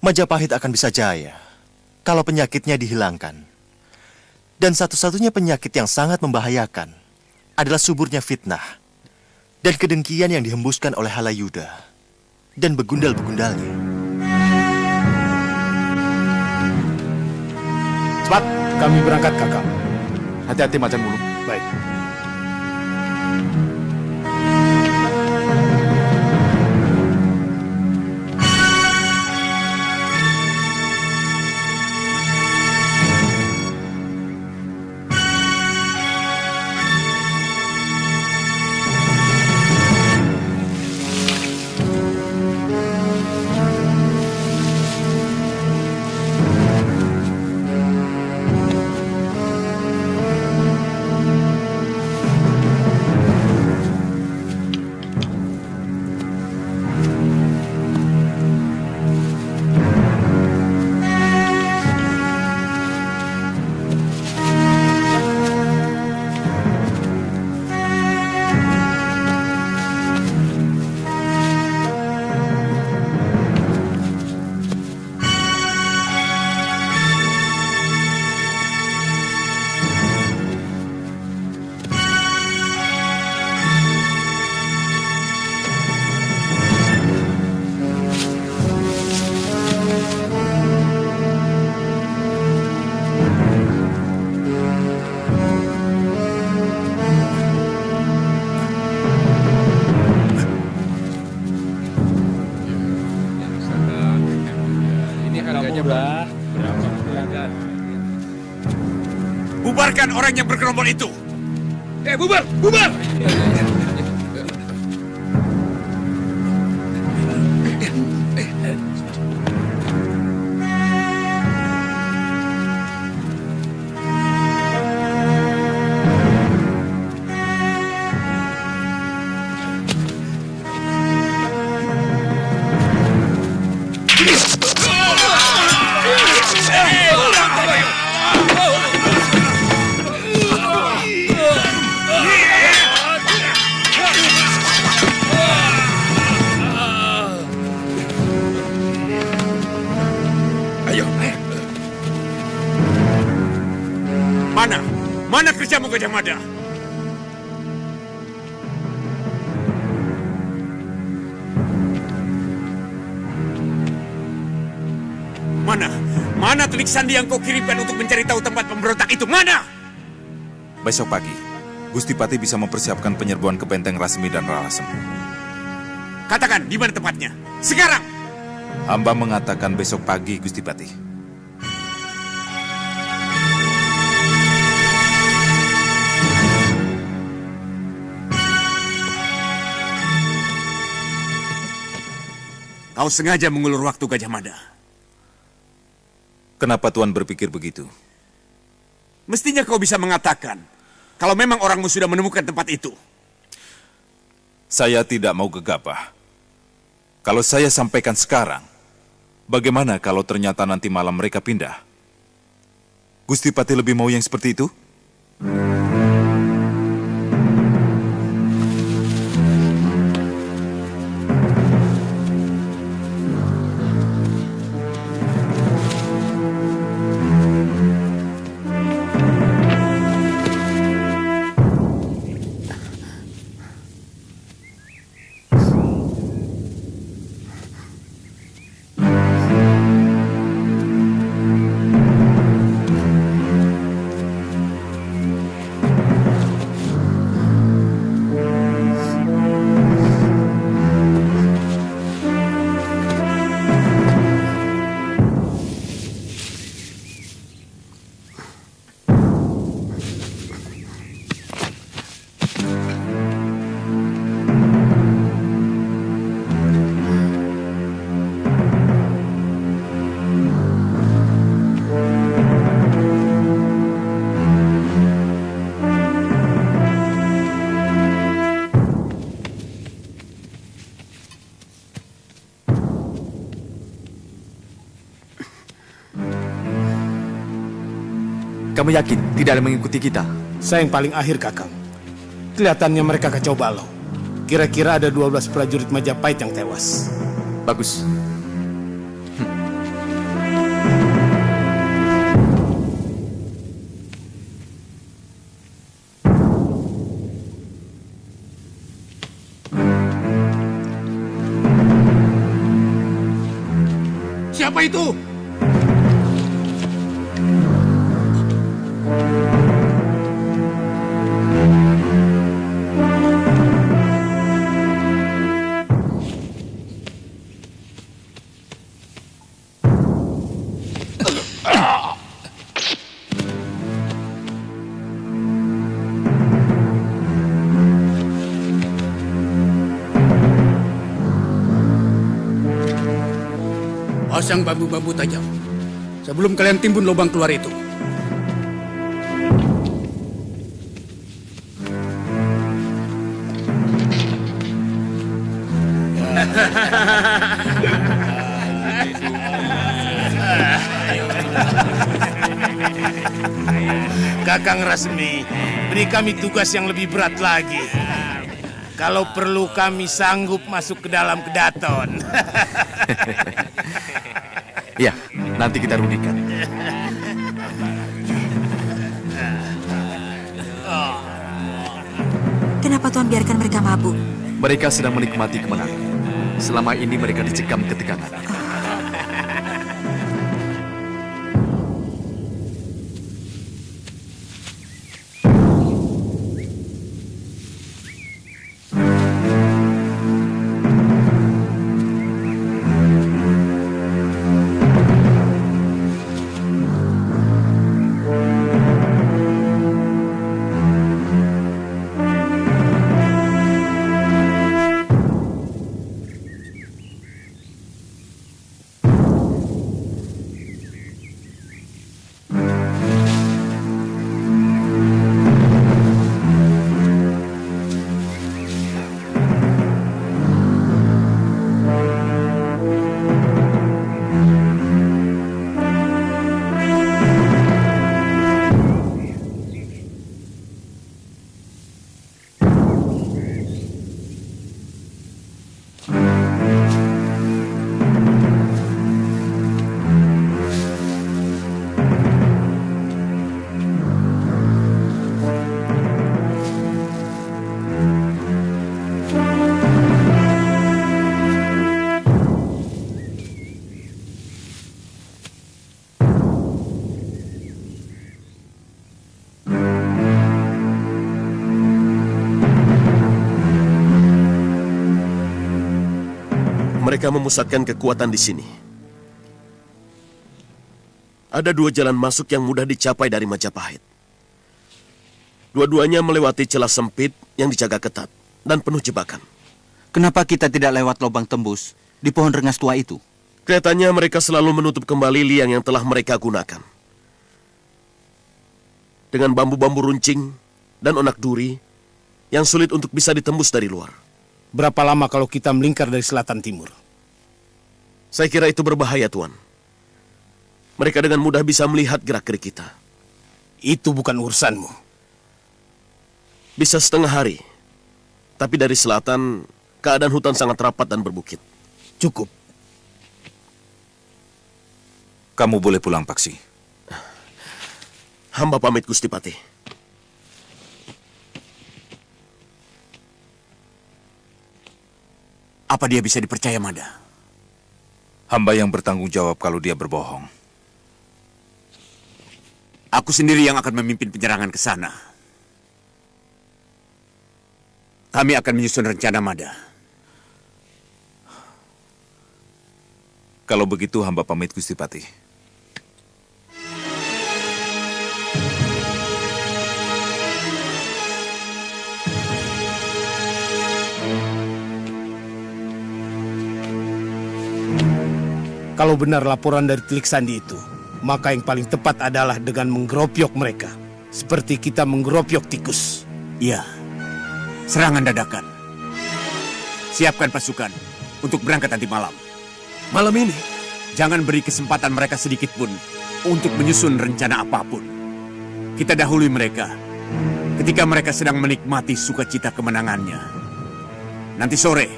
Majapahit akan bisa jaya kalau penyakitnya dihilangkan. Dan satu-satunya penyakit yang sangat membahayakan adalah suburnya fitnah dan kedengkian yang dihembuskan oleh Halayuda dan begundal-begundalnya. Cepat, kami berangkat, Kakak. Hati-hati macan bulu. Baik. Bubarkan orang yang bergerombol itu. Bubar, bubar! Mana kerjamu, Gajah Mada? Mana telik sandi yang kau kirimkan untuk mencari tahu tempat pemberontak itu? Mana? Besok pagi, Gusti Pati bisa mempersiapkan penyerbuan ke benteng Rasemi dan Ralasem. Katakan, di mana tempatnya? Sekarang! Hamba mengatakan besok pagi, Gusti Pati. Kau sengaja mengulur waktu, Gajah Mada. Kenapa Tuan berpikir begitu? Mestinya kau bisa mengatakan kalau memang orangmu sudah menemukan tempat itu. Saya tidak mau gegabah. Kalau saya sampaikan sekarang, bagaimana kalau ternyata nanti malam mereka pindah? Gusti Patih lebih mau yang seperti itu? Kamu yakin tidak ada yang mengikuti kita? Saya yang paling akhir, Kakang. Kelihatannya mereka kacau balau. Kira-kira ada 12 prajurit Majapahit yang tewas. Bagus. Siapa itu? Pasang bambu-bambu tajam sebelum kalian timbun lubang keluar itu. Kakang Rasmi, beri kami tugas yang lebih berat lagi. Kalau perlu kami sanggup masuk ke dalam kedaton. Ya, nanti kita runingkan. Kenapa Tuan biarkan mereka mabuk? Mereka sedang menikmati kemenangan. Selama ini mereka dicekam ketegangan. Mereka memusatkan kekuatan di sini. Ada 2 jalan masuk yang mudah dicapai dari Majapahit. Dua-duanya melewati celah sempit yang dijaga ketat dan penuh jebakan. Kenapa kita tidak lewat lubang tembus di pohon rengas tua itu? Kelihatannya mereka selalu menutup kembali liang yang telah mereka gunakan. Dengan bambu-bambu runcing dan onak duri yang sulit untuk bisa ditembus dari luar. Berapa lama kalau kita melingkar dari selatan timur? Saya kira itu berbahaya, Tuan. Mereka dengan mudah bisa melihat gerak-gerik kita. Itu bukan urusanmu. Bisa setengah hari. Tapi dari selatan, keadaan hutan sangat rapat dan berbukit. Cukup. Kamu boleh pulang, Paksi. Hamba pamit, Gusti Patih. Apa dia bisa dipercaya, Mada? Hamba yang bertanggung jawab kalau dia berbohong. Aku sendiri yang akan memimpin penyerangan ke sana. Kami akan menyusun rencana, Mada. Kalau begitu, hamba pamit, Gusti Patih. Kalau benar laporan dari Telik Sandi itu, maka yang paling tepat adalah dengan menggerobyok mereka. Seperti kita menggerobyok tikus. Iya, serangan dadakan. Siapkan pasukan untuk berangkat nanti malam. Malam ini? Jangan beri kesempatan mereka sedikit pun untuk menyusun rencana apapun. Kita dahului mereka ketika mereka sedang menikmati sukacita kemenangannya. Nanti sore,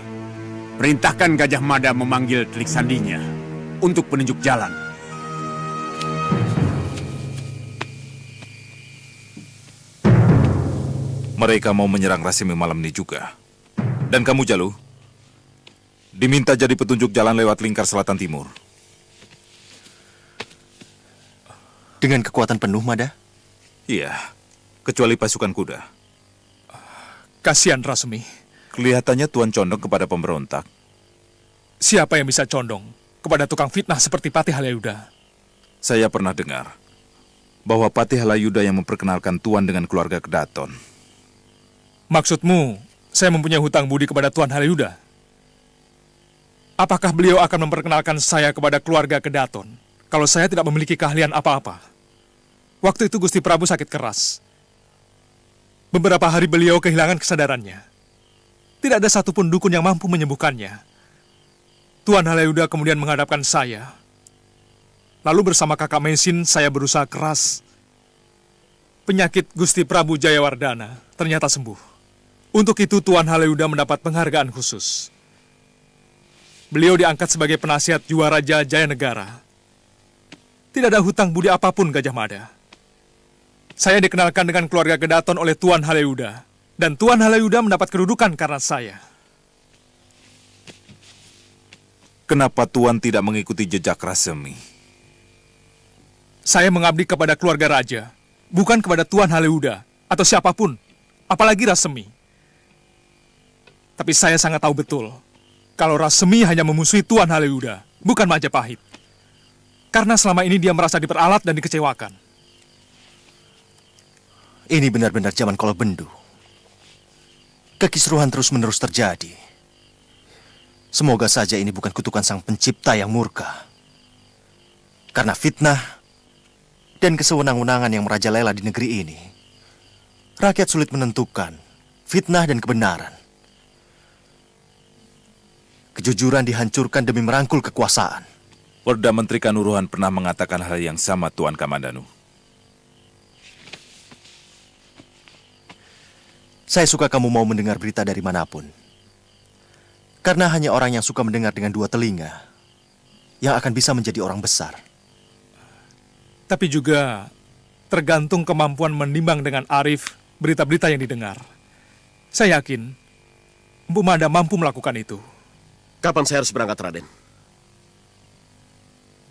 perintahkan Gajah Mada memanggil Telik Sandinya untuk penunjuk jalan. Mereka mau menyerang Rasemi malam ini juga. Dan kamu, Jalu, diminta jadi petunjuk jalan lewat lingkar selatan timur. Dengan kekuatan penuh, Mada? Iya, kecuali pasukan kuda. Kasihan Rasemi. Kelihatannya Tuan condong kepada pemberontak. Siapa yang bisa condong kepada tukang fitnah seperti Patih Halayuda? Saya pernah dengar bahwa Patih Halayuda yang memperkenalkan Tuan dengan keluarga Kedaton. Maksudmu, saya mempunyai hutang budi kepada Tuan Halayuda? Apakah beliau akan memperkenalkan saya kepada keluarga Kedaton kalau saya tidak memiliki keahlian apa-apa? Waktu itu Gusti Prabu sakit keras. Beberapa hari beliau kehilangan kesadarannya. Tidak ada satupun dukun yang mampu menyembuhkannya. Tuan Halayuda kemudian menghadapkan saya. Lalu bersama kakak Mesin saya berusaha keras. Penyakit Gusti Prabu Jayawardana ternyata sembuh. Untuk itu Tuan Halayuda mendapat penghargaan khusus. Beliau diangkat sebagai penasihat Juaraja Jayanegara. Tidak ada hutang budi apapun, Gajah Mada. Saya dikenalkan dengan keluarga Kedaton oleh Tuan Halayuda. Dan Tuan Halayuda mendapat kedudukan karena saya. Kenapa Tuan tidak mengikuti jejak Rasemi? Saya mengabdi kepada keluarga raja, bukan kepada Tuan Halayuda atau siapapun, apalagi Rasemi. Tapi saya sangat tahu betul, kalau Rasemi hanya memusuhi Tuan Halayuda, bukan Majapahit. Karena selama ini dia merasa diperalat dan dikecewakan. Ini benar-benar zaman Kolobendu. Kekisruhan terus-menerus terjadi. Semoga saja ini bukan kutukan Sang Pencipta yang murka. Karena fitnah dan kesewenang-wenangan yang merajalela di negeri ini, rakyat sulit menentukan fitnah dan kebenaran. Kejujuran dihancurkan demi merangkul kekuasaan. Perdana Menteri Kanuruhan pernah mengatakan hal yang sama, Tuan Kamandanu. Saya suka kamu mau mendengar berita dari manapun. Karena hanya orang yang suka mendengar dengan dua telinga yang akan bisa menjadi orang besar. Tapi juga tergantung kemampuan menimbang dengan arif berita-berita yang didengar. Saya yakin Mpu Mada mampu melakukan itu. Kapan saya harus berangkat, Raden?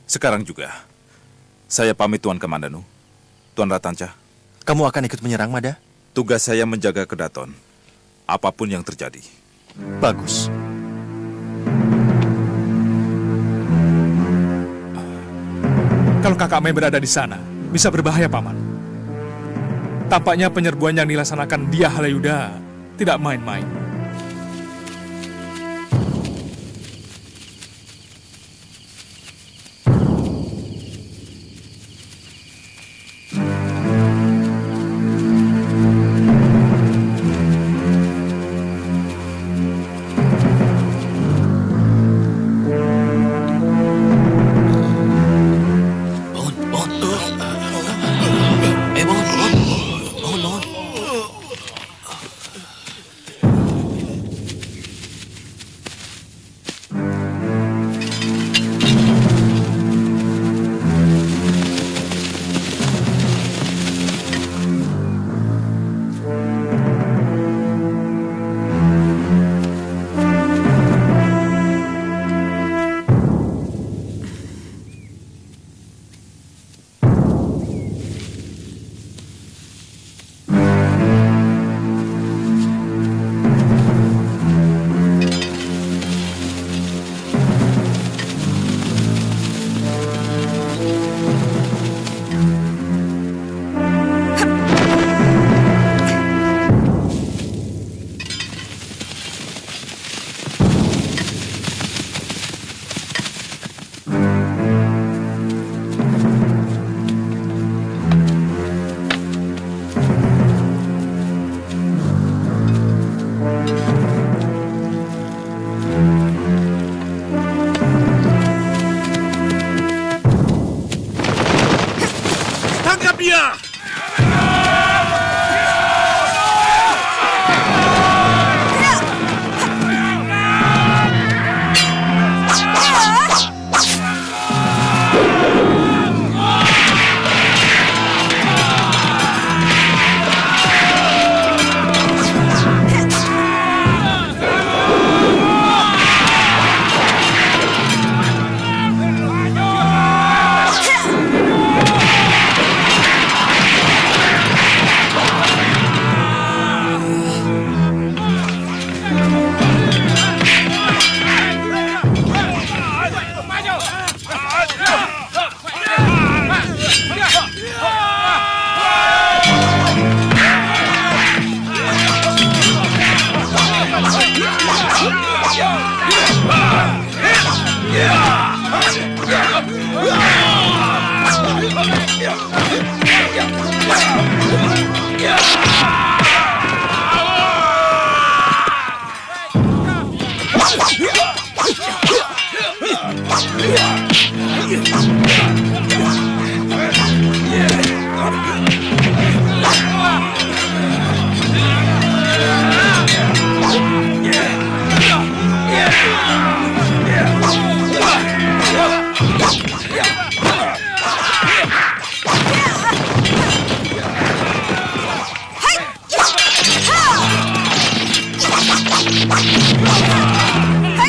Sekarang juga. Saya pamit, Tuan Kamandanu. Tuan Ratanca. Kamu akan ikut menyerang, Mada? Tugas saya menjaga Kedaton. Apapun yang terjadi. Bagus. Kalau kakak Mei berada di sana, bisa berbahaya, Paman. Tampaknya penyerbuan yang dilaksanakan dia Halayuda tidak main-main.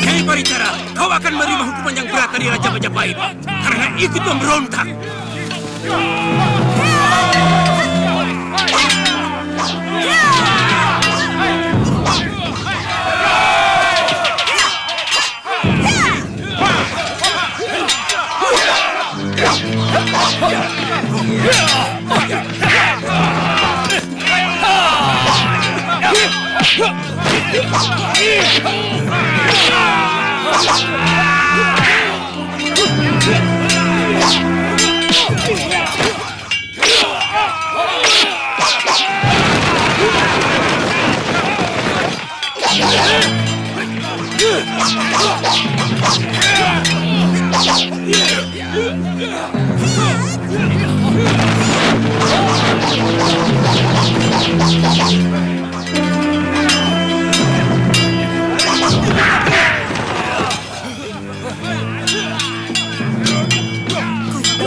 Nyai Paricara, kau akan menerima hukuman yang berat dari Raja Majapahit karena ikut memberontak.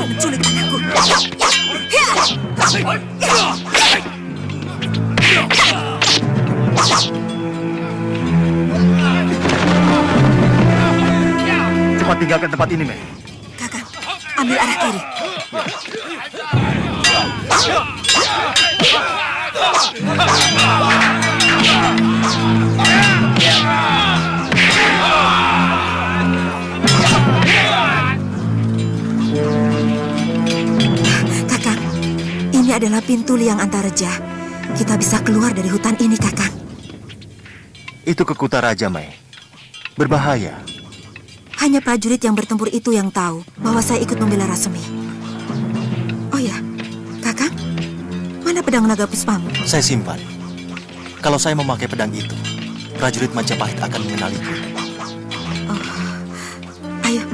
Menculik anakku. Cepat tinggalkan tempat ini, Mei. Kakang, ambil arah kiri. Kakang, ini adalah pintu liang Antareja. Kita bisa keluar dari hutan ini, Kakang. Itu ke Kutaraja, Mei. Berbahaya. Hanya prajurit yang bertempur itu yang tahu bahwa saya ikut membela Rasemi. Oh ya, Kakang, mana pedang naga puspamu? Saya simpan. Kalau saya memakai pedang itu, prajurit Majapahit akan mengenaliku. Oh, ayo.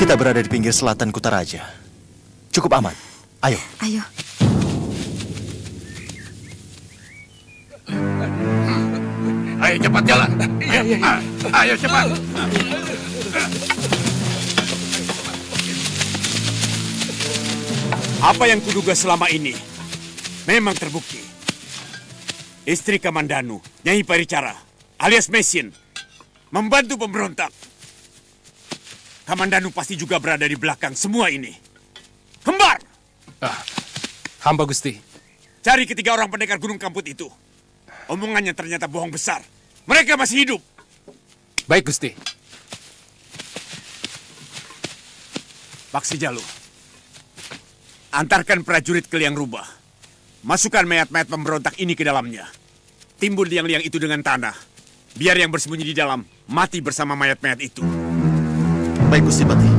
Kita berada di pinggir selatan Kutaraja. Cukup aman. Ayo. Ayo. Ayo cepat jalan. Ayo cepat. Apa yang kuduga selama ini memang terbukti. Istri Kamandanu, Nyai Paricara, alias Mesin, membantu pemberontak. Kamandanu pasti juga berada di belakang semua ini. Kembar! Hamba Gusti, Cari ketiga orang pendekar Gunung Kamput itu. Omongannya ternyata bohong besar. Mereka masih hidup. Baik, Gusti. Paksi Jalu, antarkan prajurit ke liang rubah. Masukkan mayat-mayat pemberontak ini ke dalamnya. Timbun liang-liang itu dengan tanah. Biar yang bersembunyi di dalam mati bersama mayat-mayat itu. Baik, Gusti Pati.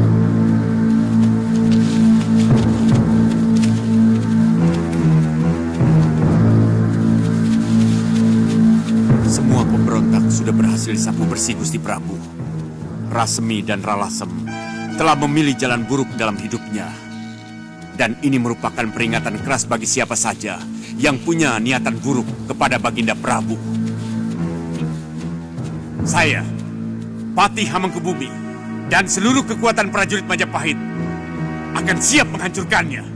Semua pemberontak sudah berhasil disapu bersih, Gusti Prabu. Rasemi dan Ralasem telah memilih jalan buruk dalam hidupnya. Dan ini merupakan peringatan keras bagi siapa saja yang punya niatan buruk kepada Baginda Prabu. Saya, Patih Hamengkubumi, dan seluruh kekuatan prajurit Majapahit akan siap menghancurkannya.